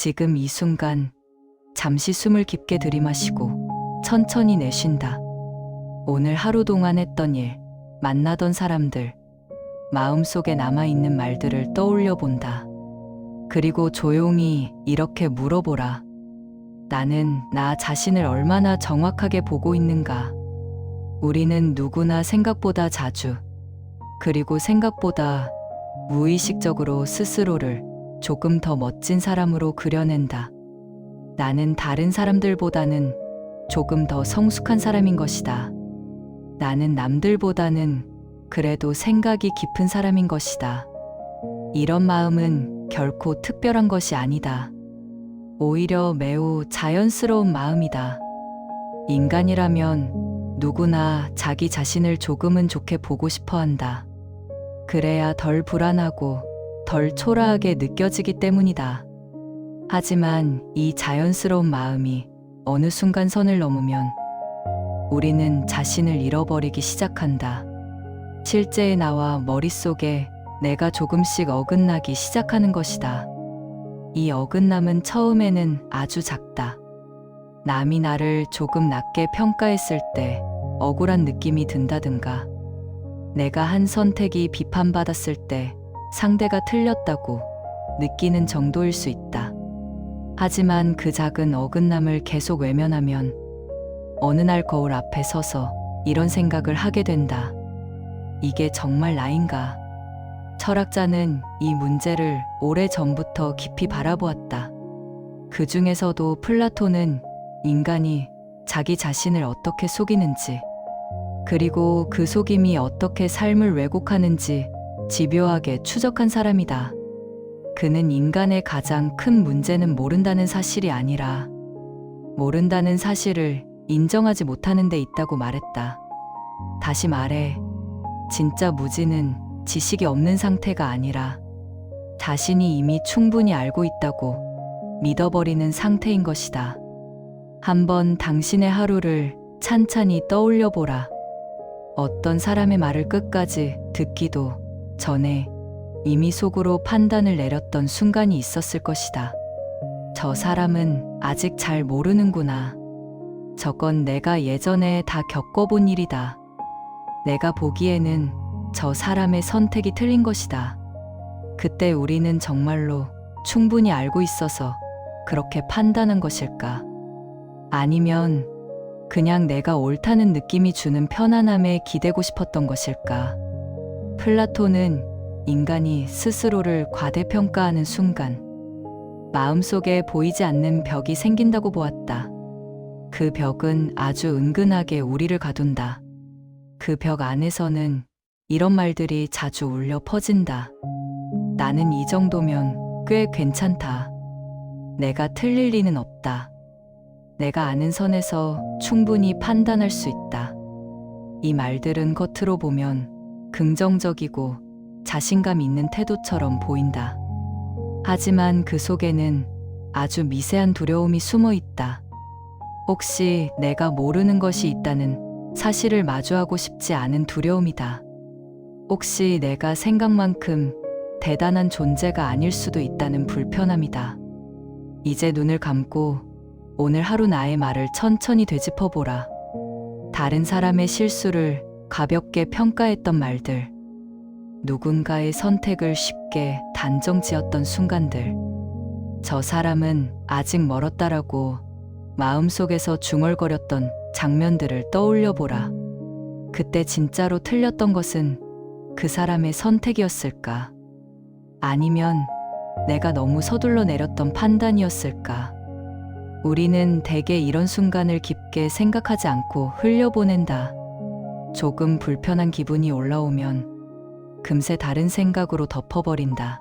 지금 이 순간 잠시 숨을 깊게 들이마시고 천천히 내쉰다. 오늘 하루 동안 했던 일, 만나던 사람들, 마음속에 남아있는 말들을 떠올려 본다. 그리고 조용히 이렇게 물어보라. 나는 나 자신을 얼마나 정확하게 보고 있는가? 우리는 누구나 생각보다 자주, 그리고 생각보다 무의식적으로 스스로를 조금 더 멋진 사람으로 그려낸다. 나는 다른 사람들보다는 조금 더 성숙한 사람인 것이다. 나는 남들보다는 그래도 생각이 깊은 사람인 것이다. 이런 마음은 결코 특별한 것이 아니다. 오히려 매우 자연스러운 마음이다. 인간이라면 누구나 자기 자신을 조금은 좋게 보고 싶어 한다. 그래야 덜 불안하고 덜 초라하게 느껴지기 때문이다. 하지만 이 자연스러운 마음이 어느 순간 선을 넘으면 우리는 자신을 잃어버리기 시작한다. 실제의 나와 머릿속에 내가 조금씩 어긋나기 시작하는 것이다. 이 어긋남은 처음에는 아주 작다. 남이 나를 조금 낮게 평가했을 때 억울한 느낌이 든다든가, 내가 한 선택이 비판받았을 때 상대가 틀렸다고 느끼는 정도일 수 있다. 하지만 그 작은 어긋남을 계속 외면하면 어느 날 거울 앞에 서서 이런 생각을 하게 된다. 이게 정말 나인가? 철학자는 이 문제를 오래전부터 깊이 바라보았다. 그 중에서도 플라톤은 인간이 자기 자신을 어떻게 속이는지, 그리고 그 속임이 어떻게 삶을 왜곡하는지 집요하게 추적한 사람이다. 그는 인간의 가장 큰 문제는 모른다는 사실이 아니라 모른다는 사실을 인정하지 못하는 데 있다고 말했다. 다시 말해, 진짜 무지는 지식이 없는 상태가 아니라 자신이 이미 충분히 알고 있다고 믿어버리는 상태인 것이다. 한번 당신의 하루를 찬찬히 떠올려 보라. 어떤 사람의 말을 끝까지 듣기도 전에 이미 속으로 판단을 내렸던 순간이 있었을 것이다. 저 사람은 아직 잘 모르는구나. 저건 내가 예전에 다 겪어본 일이다. 내가 보기에는 저 사람의 선택이 틀린 것이다. 그때 우리는 정말로 충분히 알고 있어서 그렇게 판단한 것일까? 아니면 그냥 내가 옳다는 느낌이 주는 편안함에 기대고 싶었던 것일까? 플라톤은 인간이 스스로를 과대평가하는 순간 마음속에 보이지 않는 벽이 생긴다고 보았다. 그 벽은 아주 은근하게 우리를 가둔다. 그 벽 안에서는 이런 말들이 자주 울려 퍼진다. 나는 이 정도면 꽤 괜찮다. 내가 틀릴 리는 없다. 내가 아는 선에서 충분히 판단할 수 있다. 이 말들은 겉으로 보면 긍정적이고 자신감 있는 태도처럼 보인다. 하지만 그 속에는 아주 미세한 두려움이 숨어 있다. 혹시 내가 모르는 것이 있다는 사실을 마주하고 싶지 않은 두려움이다. 혹시 내가 생각만큼 대단한 존재가 아닐 수도 있다는 불편함이다. 이제 눈을 감고 오늘 하루 나의 말을 천천히 되짚어보라. 다른 사람의 실수를 가볍게 평가했던 말들, 누군가의 선택을 쉽게 단정 지었던 순간들, 저 사람은 아직 멀었다라고 마음속에서 중얼거렸던 장면들을 떠올려 보라. 그때 진짜로 틀렸던 것은 그 사람의 선택이었을까? 아니면 내가 너무 서둘러 내렸던 판단이었을까? 우리는 대개 이런 순간을 깊게 생각하지 않고 흘려보낸다. 조금 불편한 기분이 올라오면 금세 다른 생각으로 덮어버린다.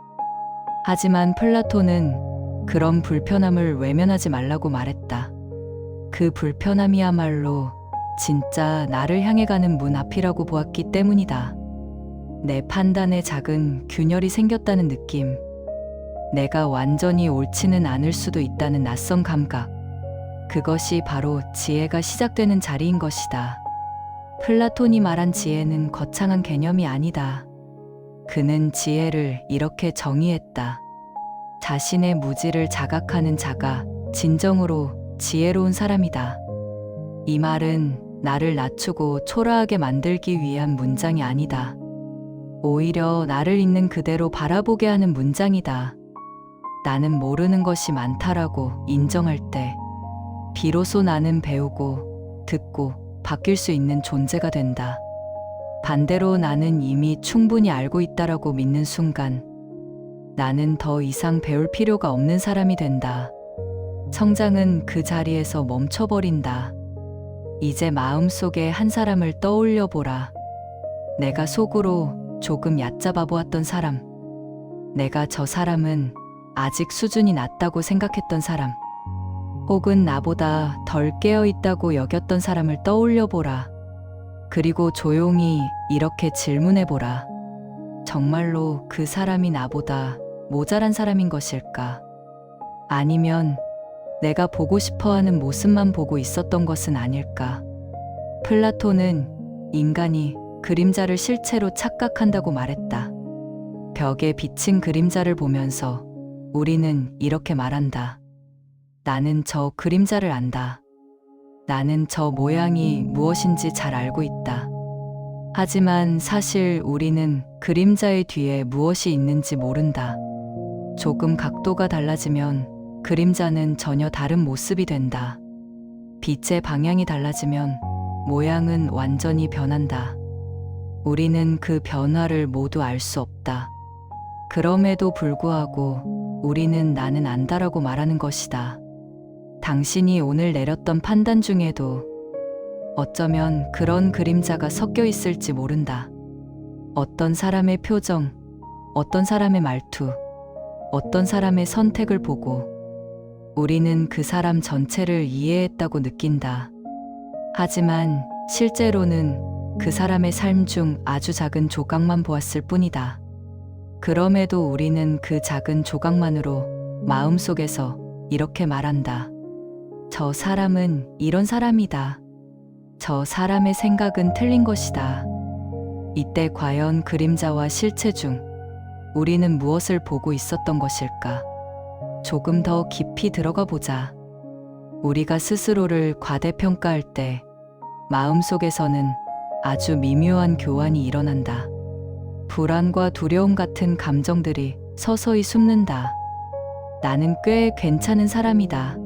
하지만 플라톤은 그런 불편함을 외면하지 말라고 말했다. 그 불편함이야말로 진짜 나를 향해 가는 문 앞이라고 보았기 때문이다. 내 판단에 작은 균열이 생겼다는 느낌, 내가 완전히 옳지는 않을 수도 있다는 낯선 감각, 그것이 바로 지혜가 시작되는 자리인 것이다. 플라톤이 말한 지혜는 거창한 개념이 아니다. 그는 지혜를 이렇게 정의했다. 자신의 무지를 자각하는 자가 진정으로 지혜로운 사람이다. 이 말은 나를 낮추고 초라하게 만들기 위한 문장이 아니다. 오히려 나를 있는 그대로 바라보게 하는 문장이다. 나는 모르는 것이 많다라고 인정할 때 비로소 나는 배우고 듣고 바뀔 수 있는 존재가 된다. 반대로 나는 이미 충분히 알고 있다라고 믿는 순간 나는 더 이상 배울 필요가 없는 사람이 된다. 성장은 그 자리에서 멈춰버린다. 이제 마음속에 한 사람을 떠올려 보라. 내가 속으로 조금 얕잡아 보았던 사람. 내가 저 사람은 아직 수준이 낮다고 생각했던 사람. 혹은 나보다 덜 깨어 있다고 여겼던 사람을 떠올려 보라. 그리고 조용히 이렇게 질문해 보라. 정말로 그 사람이 나보다 모자란 사람인 것일까? 아니면 내가 보고 싶어 하는 모습만 보고 있었던 것은 아닐까? 플라톤은 인간이 그림자를 실체로 착각한다고 말했다. 벽에 비친 그림자를 보면서 우리는 이렇게 말한다. 나는 저 그림자를 안다. 나는 저 모양이 무엇인지 잘 알고 있다. 하지만 사실 우리는 그림자의 뒤에 무엇이 있는지 모른다. 조금 각도가 달라지면 그림자는 전혀 다른 모습이 된다. 빛의 방향이 달라지면 모양은 완전히 변한다. 우리는 그 변화를 모두 알 수 없다. 그럼에도 불구하고 우리는 나는 안다라고 말하는 것이다. 당신이 오늘 내렸던 판단 중에도 어쩌면 그런 그림자가 섞여 있을지 모른다. 어떤 사람의 표정, 어떤 사람의 말투, 어떤 사람의 선택을 보고 우리는 그 사람 전체를 이해했다고 느낀다. 하지만 실제로는 그 사람의 삶 중 아주 작은 조각만 보았을 뿐이다. 그럼에도 우리는 그 작은 조각만으로 마음속에서 이렇게 말한다. 저 사람은 이런 사람이다. 저 사람의 생각은 틀린 것이다. 이때 과연 그림자와 실체 중 우리는 무엇을 보고 있었던 것일까? 조금 더 깊이 들어가 보자. 우리가 스스로를 과대평가할 때 마음속에서는 아주 미묘한 교환이 일어난다. 불안과 두려움 같은 감정들이 서서히 숨는다. 나는 꽤 괜찮은 사람이다.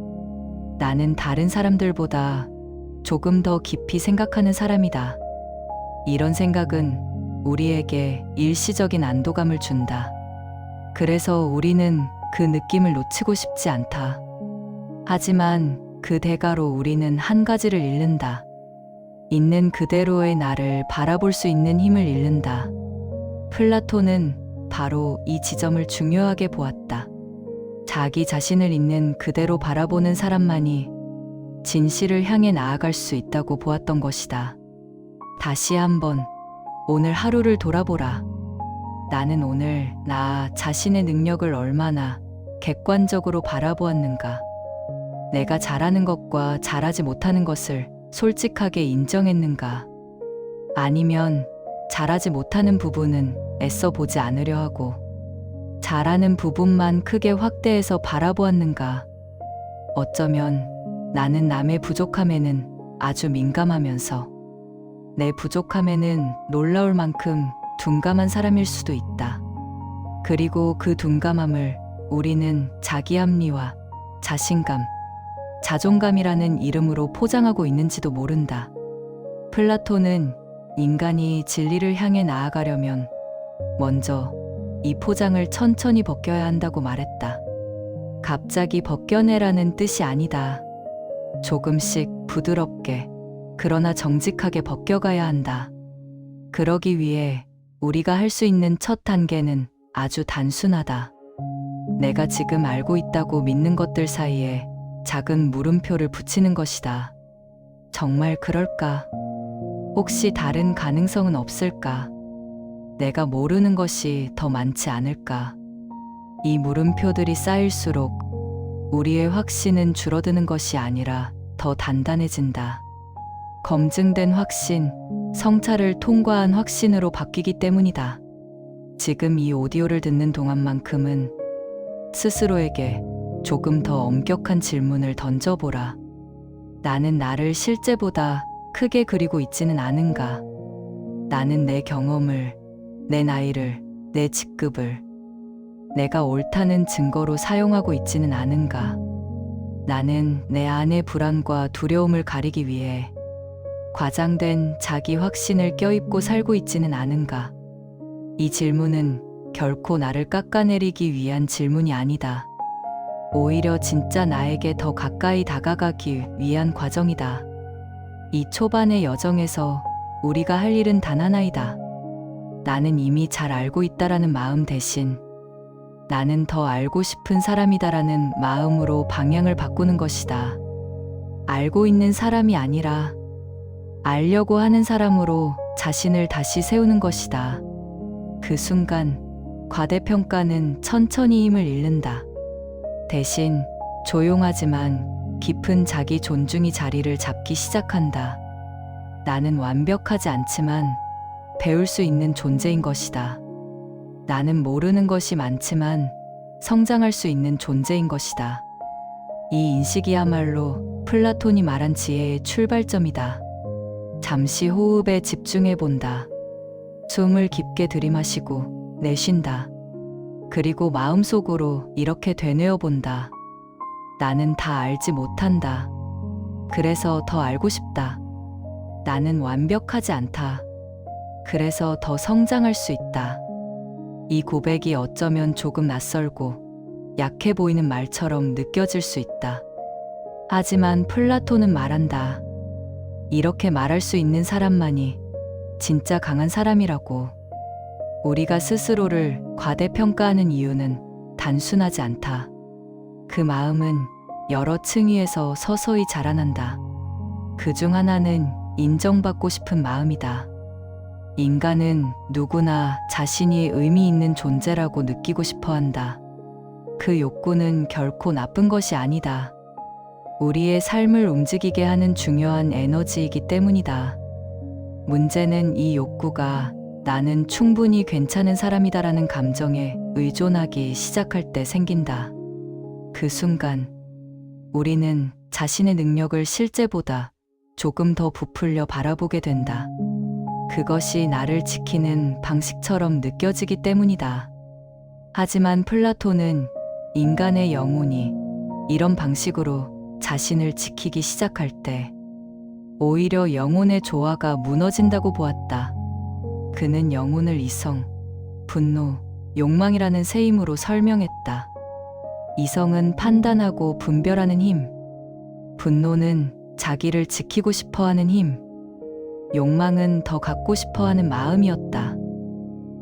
나는 다른 사람들보다 조금 더 깊이 생각하는 사람이다. 이런 생각은 우리에게 일시적인 안도감을 준다. 그래서 우리는 그 느낌을 놓치고 싶지 않다. 하지만 그 대가로 우리는 한 가지를 잃는다. 있는 그대로의 나를 바라볼 수 있는 힘을 잃는다. 플라톤은 바로 이 지점을 중요하게 보았다. 자기 자신을 있는 그대로 바라보는 사람만이 진실을 향해 나아갈 수 있다고 보았던 것이다. 다시 한번 오늘 하루를 돌아보라. 나는 오늘 나 자신의 능력을 얼마나 객관적으로 바라보았는가. 내가 잘하는 것과 잘하지 못하는 것을 솔직하게 인정했는가. 아니면 잘하지 못하는 부분은 애써 보지 않으려 하고 잘하는 부분만 크게 확대해서 바라보았는가. 어쩌면 나는 남의 부족함에는 아주 민감하면서 내 부족함에는 놀라울 만큼 둔감한 사람일 수도 있다. 그리고 그 둔감함을 우리는 자기 합리화, 자신감, 자존감이라는 이름으로 포장하고 있는지도 모른다. 플라톤은 인간이 진리를 향해 나아가려면 먼저 이 포장을 천천히 벗겨야 한다고 말했다. 갑자기 벗겨내라는 뜻이 아니다. 조금씩 부드럽게, 그러나 정직하게 벗겨가야 한다. 그러기 위해 우리가 할 수 있는 첫 단계는 아주 단순하다. 내가 지금 알고 있다고 믿는 것들 사이에 작은 물음표를 붙이는 것이다. 정말 그럴까? 혹시 다른 가능성은 없을까? 내가 모르는 것이 더 많지 않을까? 이 물음표들이 쌓일수록 우리의 확신은 줄어드는 것이 아니라 더 단단해진다. 검증된 확신, 성찰을 통과한 확신으로 바뀌기 때문이다. 지금 이 오디오를 듣는 동안만큼은 스스로에게 조금 더 엄격한 질문을 던져보라. 나는 나를 실제보다 크게 그리고 있지는 않은가? 나는 내 경험을, 내 나이를, 내 직급을 내가 옳다는 증거로 사용하고 있지는 않은가? 나는 내 안의 불안과 두려움을 가리기 위해 과장된 자기 확신을 껴입고 살고 있지는 않은가? 이 질문은 결코 나를 깎아내리기 위한 질문이 아니다. 오히려 진짜 나에게 더 가까이 다가가기 위한 과정이다. 이 초반의 여정에서 우리가 할 일은 단 하나이다. 나는 이미 잘 알고 있다라는 마음 대신 나는 더 알고 싶은 사람이다라는 마음으로 방향을 바꾸는 것이다. 알고 있는 사람이 아니라 알려고 하는 사람으로 자신을 다시 세우는 것이다. 그 순간 과대평가는 천천히 힘을 잃는다. 대신 조용하지만 깊은 자기 존중이 자리를 잡기 시작한다. 나는 완벽하지 않지만 배울 수 있는 존재인 것이다. 나는 모르는 것이 많지만 성장할 수 있는 존재인 것이다. 이 인식이야말로 플라톤이 말한 지혜의 출발점이다. 잠시 호흡에 집중해 본다. 숨을 깊게 들이마시고 내쉰다. 그리고 마음속으로 이렇게 되뇌어 본다. 나는 다 알지 못한다. 그래서 더 알고 싶다. 나는 완벽하지 않다. 그래서 더 성장할 수 있다. 이 고백이 어쩌면 조금 낯설고 약해 보이는 말처럼 느껴질 수 있다. 하지만 플라톤은 말한다. 이렇게 말할 수 있는 사람만이 진짜 강한 사람이라고. 우리가 스스로를 과대평가하는 이유는 단순하지 않다. 그 마음은 여러 층위에서 서서히 자라난다. 그중 하나는 인정받고 싶은 마음이다. 인간은 누구나 자신이 의미 있는 존재라고 느끼고 싶어 한다. 그 욕구는 결코 나쁜 것이 아니다. 우리의 삶을 움직이게 하는 중요한 에너지이기 때문이다. 문제는 이 욕구가 나는 충분히 괜찮은 사람이다라는 감정에 의존하기 시작할 때 생긴다. 그 순간 우리는 자신의 능력을 실제보다 조금 더 부풀려 바라보게 된다. 그것이 나를 지키는 방식처럼 느껴지기 때문이다. 하지만 플라톤은 인간의 영혼이 이런 방식으로 자신을 지키기 시작할 때 오히려 영혼의 조화가 무너진다고 보았다. 그는 영혼을 이성, 분노, 욕망이라는 세 힘으로 설명했다. 이성은 판단하고 분별하는 힘, 분노는 자기를 지키고 싶어 하는 힘, 욕망은 더 갖고 싶어 하는 마음이었다.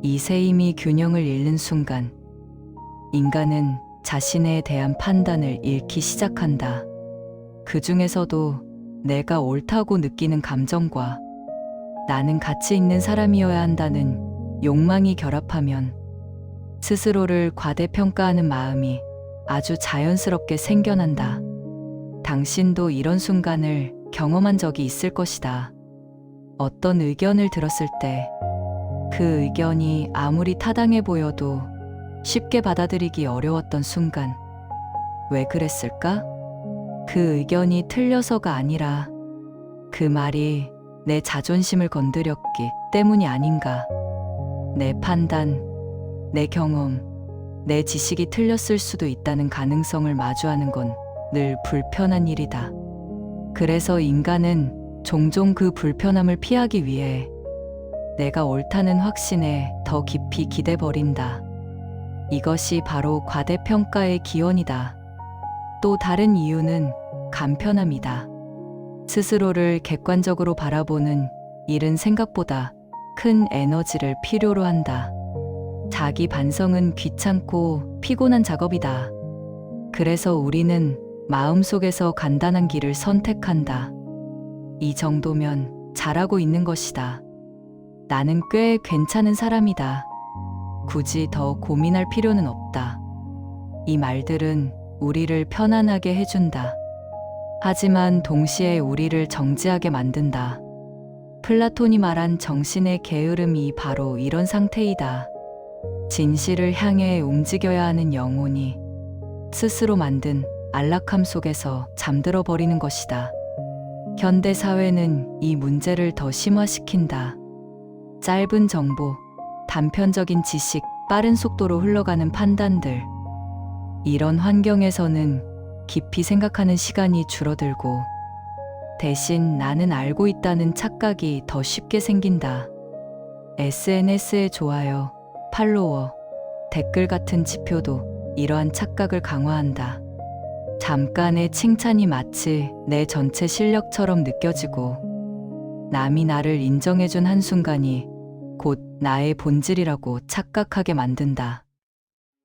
이 세 힘이 균형을 잃는 순간 인간은 자신에 대한 판단을 잃기 시작한다. 그 중에서도 내가 옳다고 느끼는 감정과 나는 가치 있는 사람이어야 한다는 욕망이 결합하면 스스로를 과대평가하는 마음이 아주 자연스럽게 생겨난다. 당신도 이런 순간을 경험한 적이 있을 것이다. 어떤 의견을 들었을 때 그 의견이 아무리 타당해 보여도 쉽게 받아들이기 어려웠던 순간 왜 그랬을까? 그 의견이 틀려서가 아니라 그 말이 내 자존심을 건드렸기 때문이 아닌가. 내 판단, 내 경험, 내 지식이 틀렸을 수도 있다는 가능성을 마주하는 건 늘 불편한 일이다. 그래서 인간은 종종 그 불편함을 피하기 위해 내가 옳다는 확신에 더 깊이 기대버린다. 이것이 바로 과대평가의 기원이다. 또 다른 이유는 간편함이다. 스스로를 객관적으로 바라보는 일은 생각보다 큰 에너지를 필요로 한다. 자기 반성은 귀찮고 피곤한 작업이다. 그래서 우리는 마음속에서 간단한 길을 선택한다. 이 정도면 잘하고 있는 것이다. 나는 꽤 괜찮은 사람이다. 굳이 더 고민할 필요는 없다. 이 말들은 우리를 편안하게 해준다. 하지만 동시에 우리를 정지하게 만든다. 플라톤이 말한 정신의 게으름이 바로 이런 상태이다. 진실을 향해 움직여야 하는 영혼이 스스로 만든 안락함 속에서 잠들어 버리는 것이다. 현대 사회는 이 문제를 더 심화시킨다. 짧은 정보, 단편적인 지식, 빠른 속도로 흘러가는 판단들. 이런 환경에서는 깊이 생각하는 시간이 줄어들고 대신 나는 알고 있다는 착각이 더 쉽게 생긴다. SNS의 좋아요, 팔로워, 댓글 같은 지표도 이러한 착각을 강화한다. 잠깐의 칭찬이 마치 내 전체 실력처럼 느껴지고 남이 나를 인정해준 한순간이 곧 나의 본질이라고 착각하게 만든다.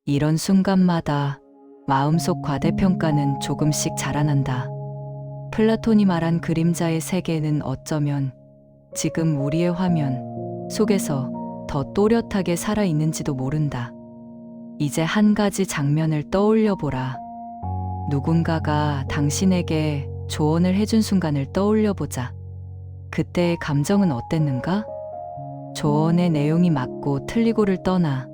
이런 순간마다 마음속 과대평가는 조금씩 자라난다. 플라톤이 말한 그림자의 세계는 어쩌면 지금 우리의 화면 속에서 더 또렷하게 살아있는지도 모른다. 이제 한 가지 장면을 떠올려 보라. 누군가가 당신에게 조언을 해준 순간을 떠올려 보자. 그때의 감정은 어땠는가? 조언의 내용이 맞고 틀리고를 떠나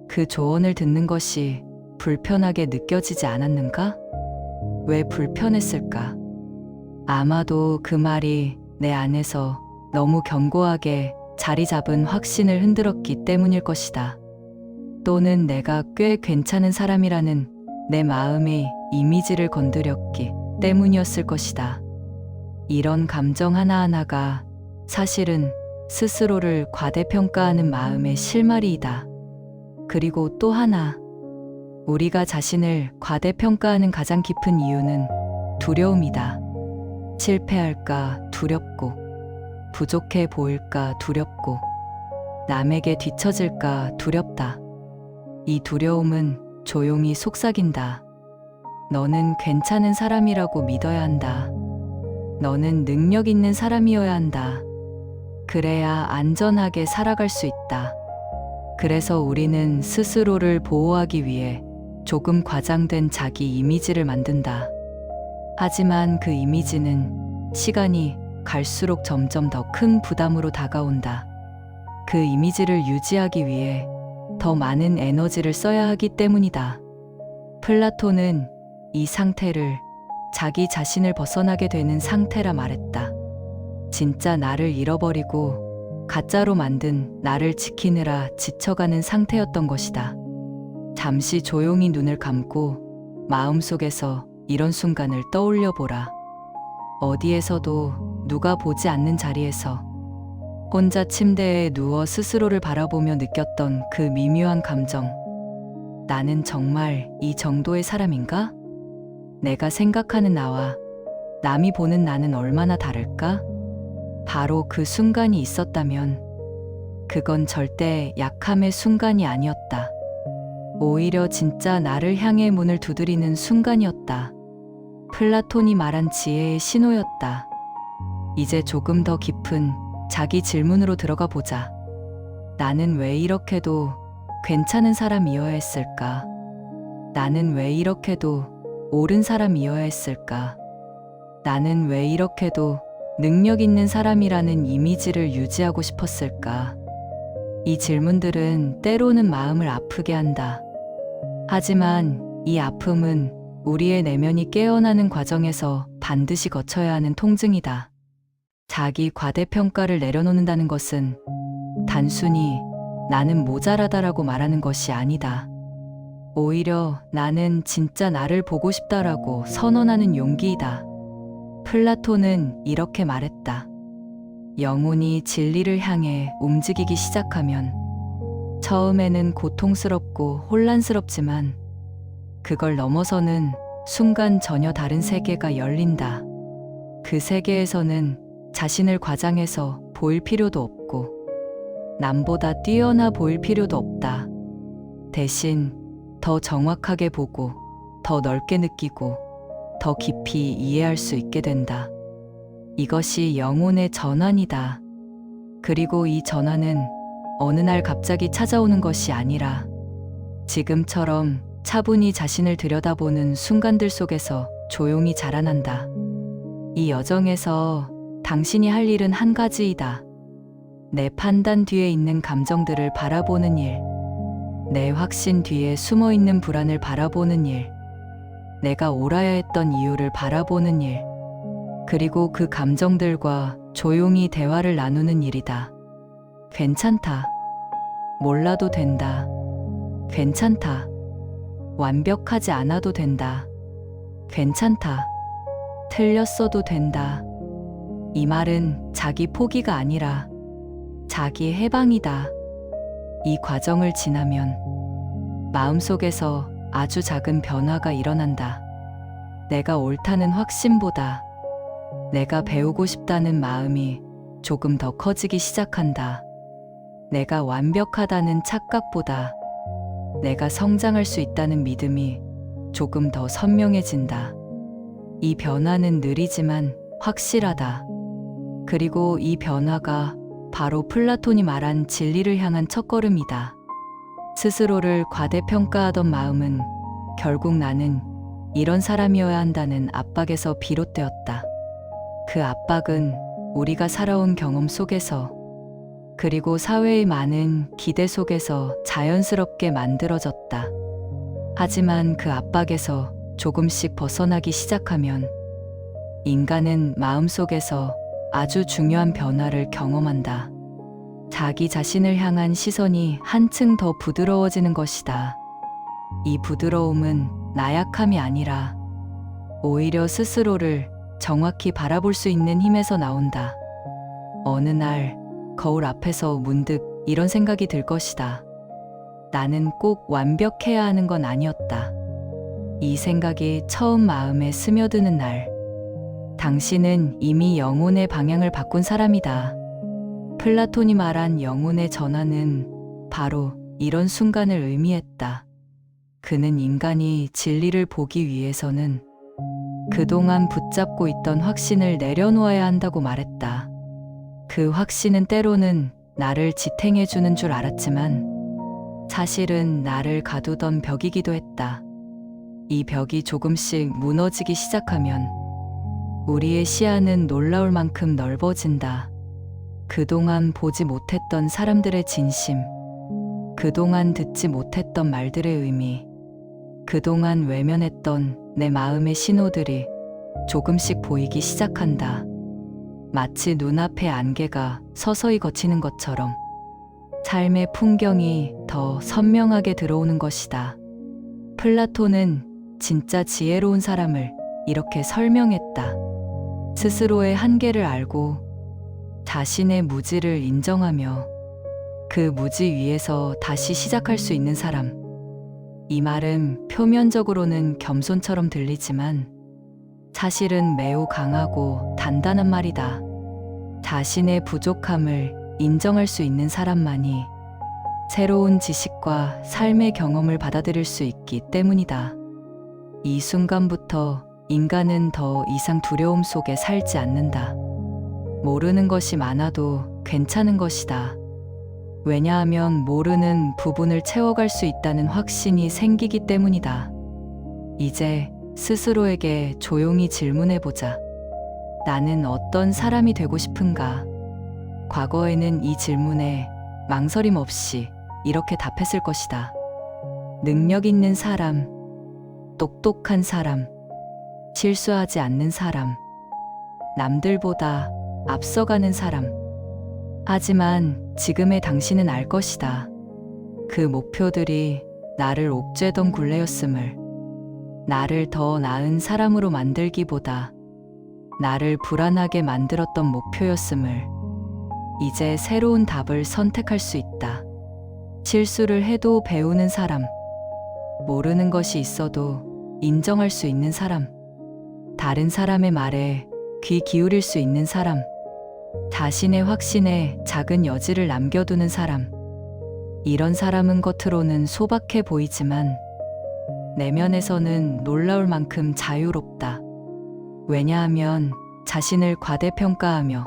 그 조언을 듣는 것이 불편하게 느껴지지 않았는가? 왜 불편했을까? 아마도 그 말이 내 안에서 너무 견고하게 자리 잡은 확신을 흔들었기 때문일 것이다. 또는 내가 꽤 괜찮은 사람이라는 내 마음의 이미지를 건드렸기 때문이었을 것이다. 이런 감정 하나하나가 사실은 스스로를 과대평가하는 마음의 실마리이다. 그리고 또 하나, 우리가 자신을 과대평가하는 가장 깊은 이유는 두려움이다. 실패할까 두렵고, 부족해 보일까 두렵고, 남에게 뒤처질까 두렵다. 이 두려움은 조용히 속삭인다. 너는 괜찮은 사람이라고 믿어야 한다. 너는 능력 있는 사람이어야 한다. 그래야 안전하게 살아갈 수 있다. 그래서 우리는 스스로를 보호하기 위해 조금 과장된 자기 이미지를 만든다. 하지만 그 이미지는 시간이 갈수록 점점 더 큰 부담으로 다가온다. 그 이미지를 유지하기 위해 더 많은 에너지를 써야 하기 때문이다. 플라톤은 이 상태를 자기 자신을 벗어나게 되는 상태라 말했다. 진짜 나를 잃어버리고 가짜로 만든 나를 지키느라 지쳐가는 상태였던 것이다. 잠시 조용히 눈을 감고 마음속에서 이런 순간을 떠올려 보라. 어디에서도 누가 보지 않는 자리에서 혼자 침대에 누워 스스로를 바라보며 느꼈던 그 미묘한 감정. 나는 정말 이 정도의 사람인가? 내가 생각하는 나와 남이 보는 나는 얼마나 다를까? 바로 그 순간이 있었다면 그건 절대 약함의 순간이 아니었다. 오히려 진짜 나를 향해 문을 두드리는 순간이었다. 플라톤이 말한 지혜의 신호였다. 이제 조금 더 깊은 자기 질문으로 들어가 보자. 나는 왜 이렇게도 괜찮은 사람이어야 했을까? 나는 왜 이렇게도 옳은 사람이어야 했을까? 나는 왜 이렇게도 능력 있는 사람이라는 이미지를 유지하고 싶었을까? 이 질문들은 때로는 마음을 아프게 한다. 하지만 이 아픔은 우리의 내면이 깨어나는 과정에서 반드시 거쳐야 하는 통증이다. 자기 과대평가를 내려놓는다는 것은 단순히 나는 모자라다라고 말하는 것이 아니다. 오히려 나는 진짜 나를 보고 싶다라고 선언하는 용기이다. 플라톤은 이렇게 말했다. 영혼이 진리를 향해 움직이기 시작하면 처음에는 고통스럽고 혼란스럽지만 그걸 넘어서는 순간 전혀 다른 세계가 열린다. 그 세계에서는 자신을 과장해서 보일 필요도 없고 남보다 뛰어나 보일 필요도 없다. 대신 더 정확하게 보고 더 넓게 느끼고 더 깊이 이해할 수 있게 된다. 이것이 영혼의 전환이다. 그리고 이 전환은 어느 날 갑자기 찾아오는 것이 아니라 지금처럼 차분히 자신을 들여다보는 순간들 속에서 조용히 자라난다. 이 여정에서 당신이 할 일은 한 가지이다. 내 판단 뒤에 있는 감정들을 바라보는 일, 내 확신 뒤에 숨어 있는 불안을 바라보는 일, 내가 옳아야 했던 이유를 바라보는 일, 그리고 그 감정들과 조용히 대화를 나누는 일이다. 괜찮다. 몰라도 된다. 괜찮다. 완벽하지 않아도 된다. 괜찮다. 틀렸어도 된다. 이 말은 자기 포기가 아니라 자기 해방이다. 이 과정을 지나면 마음속에서 아주 작은 변화가 일어난다. 내가 옳다는 확신보다 내가 배우고 싶다는 마음이 조금 더 커지기 시작한다. 내가 완벽하다는 착각보다 내가 성장할 수 있다는 믿음이 조금 더 선명해진다. 이 변화는 느리지만 확실하다. 그리고 이 변화가 바로 플라톤이 말한 진리를 향한 첫걸음이다. 스스로를 과대평가하던 마음은 결국 나는 이런 사람이어야 한다는 압박에서 비롯되었다. 그 압박은 우리가 살아온 경험 속에서, 그리고 사회의 많은 기대 속에서 자연스럽게 만들어졌다. 하지만 그 압박에서 조금씩 벗어나기 시작하면 인간은 마음속에서 아주 중요한 변화를 경험한다. 자기 자신을 향한 시선이 한층 더 부드러워지는 것이다. 이 부드러움은 나약함이 아니라 오히려 스스로를 정확히 바라볼 수 있는 힘에서 나온다. 어느 날 거울 앞에서 문득 이런 생각이 들 것이다. 나는 꼭 완벽해야 하는 건 아니었다. 이 생각이 처음 마음에 스며드는 날, 당신은 이미 영혼의 방향을 바꾼 사람이다. 플라톤이 말한 영혼의 전환은 바로 이런 순간을 의미했다. 그는 인간이 진리를 보기 위해서는 그동안 붙잡고 있던 확신을 내려놓아야 한다고 말했다. 그 확신은 때로는 나를 지탱해주는 줄 알았지만 사실은 나를 가두던 벽이기도 했다. 이 벽이 조금씩 무너지기 시작하면 우리의 시야는 놀라울 만큼 넓어진다. 그동안 보지 못했던 사람들의 진심, 그동안 듣지 못했던 말들의 의미, 그동안 외면했던 내 마음의 신호들이 조금씩 보이기 시작한다. 마치 눈앞의 안개가 서서히 걷히는 것처럼 삶의 풍경이 더 선명하게 들어오는 것이다. 플라톤은 진짜 지혜로운 사람을 이렇게 설명했다. 스스로의 한계를 알고 자신의 무지를 인정하며 그 무지 위에서 다시 시작할 수 있는 사람. 이 말은 표면적으로는 겸손처럼 들리지만 사실은 매우 강하고 단단한 말이다. 자신의 부족함을 인정할 수 있는 사람만이 새로운 지식과 삶의 경험을 받아들일 수 있기 때문이다. 이 순간부터 인간은 더 이상 두려움 속에 살지 않는다. 모르는 것이 많아도 괜찮은 것이다. 왜냐하면 모르는 부분을 채워갈 수 있다는 확신이 생기기 때문이다. 이제 스스로에게 조용히 질문해보자. 나는 어떤 사람이 되고 싶은가? 과거에는 이 질문에 망설임 없이 이렇게 답했을 것이다. 능력 있는 사람, 똑똑한 사람, 실수하지 않는 사람, 남들보다 앞서가는 사람. 하지만 지금의 당신은 알 것이다. 그 목표들이 나를 옥죄던 굴레였음을, 나를 더 나은 사람으로 만들기보다 나를 불안하게 만들었던 목표였음을. 이제 새로운 답을 선택할 수 있다. 실수를 해도 배우는 사람, 모르는 것이 있어도 인정할 수 있는 사람, 다른 사람의 말에 귀 기울일 수 있는 사람, 자신의 확신에 작은 여지를 남겨두는 사람. 이런 사람은 겉으로는 소박해 보이지만 내면에서는 놀라울 만큼 자유롭다. 왜냐하면 자신을 과대평가하며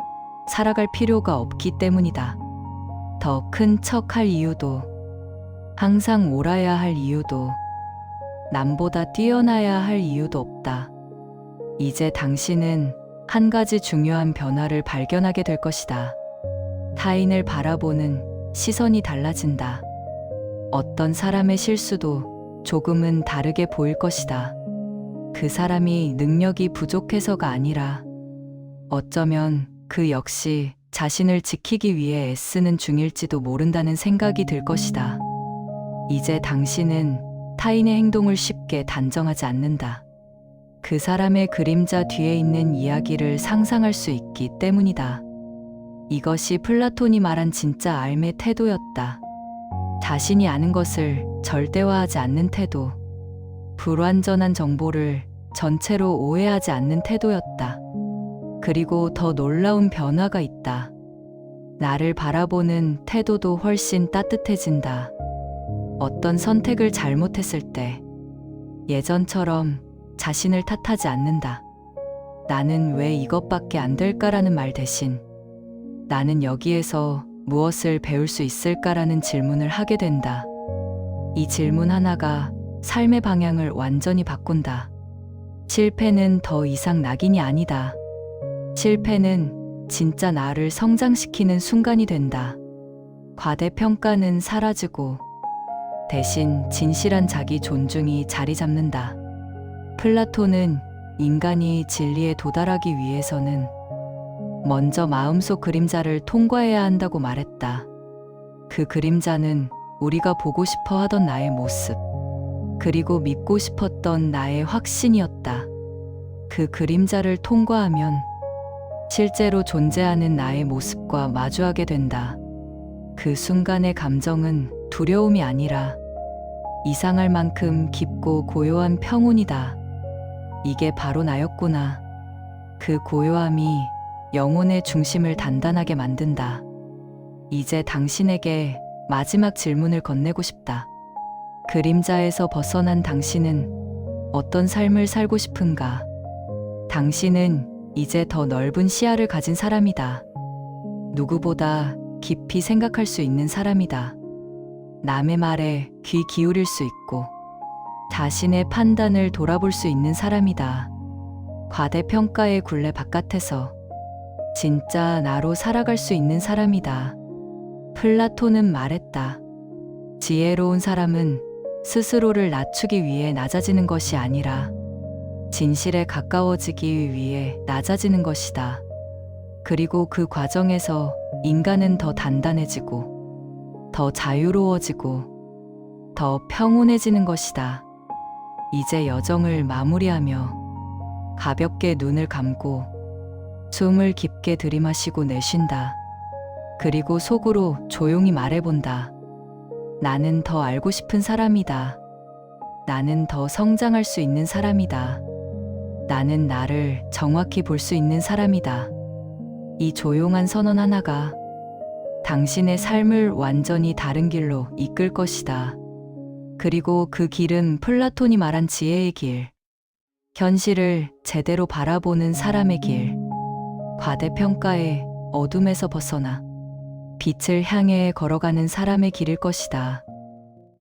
살아갈 필요가 없기 때문이다. 더 큰 척할 이유도, 항상 옳아야 할 이유도, 남보다 뛰어나야 할 이유도 없다. 이제 당신은 한 가지 중요한 변화를 발견하게 될 것이다. 타인을 바라보는 시선이 달라진다. 어떤 사람의 실수도 조금은 다르게 보일 것이다. 그 사람이 능력이 부족해서가 아니라 어쩌면 그 역시 자신을 지키기 위해 애쓰는 중일지도 모른다는 생각이 들 것이다. 이제 당신은 타인의 행동을 쉽게 단정하지 않는다. 그 사람의 그림자 뒤에 있는 이야기를 상상할 수 있기 때문이다. 이것이 플라톤이 말한 진짜 삶의 태도였다. 자신이 아는 것을 절대화하지 않는 태도. 불완전한 정보를 전체로 오해하지 않는 태도였다. 그리고 더 놀라운 변화가 있다. 나를 바라보는 태도도 훨씬 따뜻해진다. 어떤 선택을 잘못했을 때 예전처럼 자신을 탓하지 않는다. 나는 왜 이것밖에 안 될까라는 말 대신 나는 여기에서 무엇을 배울 수 있을까라는 질문을 하게 된다. 이 질문 하나가 삶의 방향을 완전히 바꾼다. 실패는 더 이상 낙인이 아니다. 실패는 진짜 나를 성장시키는 순간이 된다. 과대평가는 사라지고 대신 진실한 자기 존중이 자리 잡는다. 플라톤은 인간이 진리에 도달하기 위해서는 먼저 마음속 그림자를 통과해야 한다고 말했다. 그 그림자는 우리가 보고 싶어 하던 나의 모습, 그리고 믿고 싶었던 나의 확신이었다. 그 그림자를 통과하면 실제로 존재하는 나의 모습과 마주하게 된다. 그 순간의 감정은 두려움이 아니라 이상할 만큼 깊고 고요한 평온이다. 이게 바로 나였구나. 그 고요함이 영혼의 중심을 단단하게 만든다. 이제 당신에게 마지막 질문을 건네고 싶다. 그림자에서 벗어난 당신은 어떤 삶을 살고 싶은가? 당신은 이제 더 넓은 시야를 가진 사람이다. 누구보다 깊이 생각할 수 있는 사람이다. 남의 말에 귀 기울일 수 있고 자신의 판단을 돌아볼 수 있는 사람이다. 과대평가의 굴레 바깥에서 진짜 나로 살아갈 수 있는 사람이다. 플라톤은 말했다. 지혜로운 사람은 스스로를 낮추기 위해 낮아지는 것이 아니라 진실에 가까워지기 위해 낮아지는 것이다. 그리고 그 과정에서 인간은 더 단단해지고 더 자유로워지고 더 평온해지는 것이다. 이제 여정을 마무리하며 가볍게 눈을 감고 숨을 깊게 들이마시고 내쉰다. 그리고 속으로 조용히 말해본다. 나는 더 알고 싶은 사람이다. 나는 더 성장할 수 있는 사람이다. 나는 나를 정확히 볼 수 있는 사람이다. 이 조용한 선언 하나가 당신의 삶을 완전히 다른 길로 이끌 것이다. 그리고 그 길은 플라톤이 말한 지혜의 길, 현실을 제대로 바라보는 사람의 길, 과대평가의 어둠에서 벗어나 빛을 향해 걸어가는 사람의 길일 것이다.